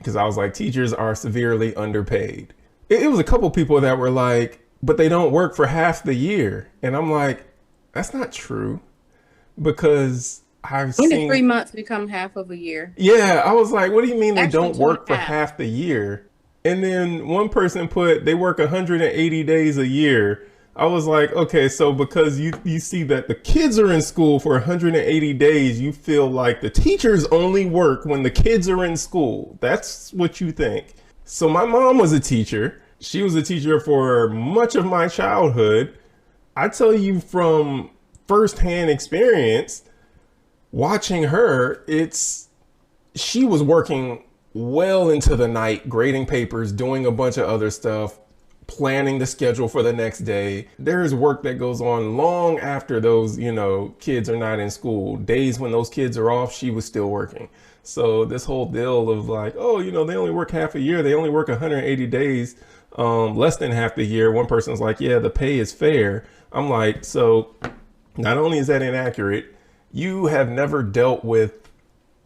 because I was like, teachers are severely underpaid. It was a couple people that were like, but they don't work for half the year. And I'm like, that's not true because I've When did three seen, months become half of a year? yeah, I was like, what do you mean they Actually, don't two and work a for half. half the year? And then one person put they work 180 days a year. I was like, okay, so because you see that the kids are in school for 180 days, you feel like the teachers only work when the kids are in school. That's what you think. So my mom was a teacher. She was a teacher for much of my childhood. I tell you from firsthand experience, watching her, it's she was working well into the night, grading papers, doing a bunch of other stuff, planning the schedule for the next day. There is work that goes on long after those, kids are not in school. Days when those kids are off, she was still working. So this whole deal of like, oh, they only work half a year, they only work 180 days, less than half the year. One person's like, yeah, the pay is fair. I'm like, so not only is that inaccurate, you have never dealt with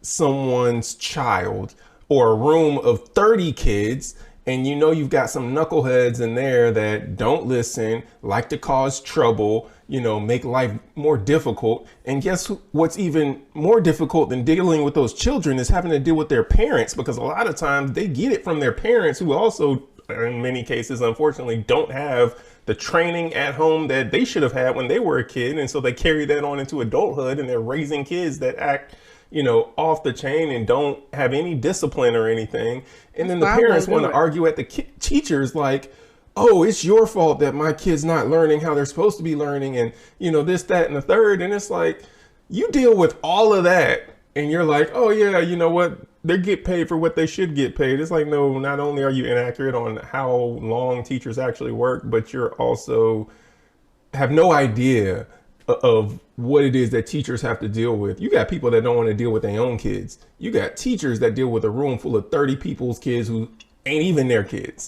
someone's child or a room of 30 kids, and you've got some knuckleheads in there that don't listen, like to cause trouble, make life more difficult. And guess what's even more difficult than dealing with those children is having to deal with their parents, because a lot of times they get it from their parents, who also in many cases unfortunately don't have the training at home that they should have had when they were a kid, and so they carry that on into adulthood, and they're raising kids that act off the chain and don't have any discipline or anything. And That's then the why I parents won't want do to it. argue at the teachers like, oh, it's your fault that my kid's not learning how they're supposed to be learning, and this, that, and the third. And it's like, you deal with all of that and you're like, oh yeah, you know what? They get paid for what they should get paid. It's like, no, not only are you inaccurate on how long teachers actually work, but you're also have no idea of what it is that teachers have to deal with. You got people that don't want to deal with their own kids. You got teachers that deal with a room full of 30 people's kids who ain't even their kids.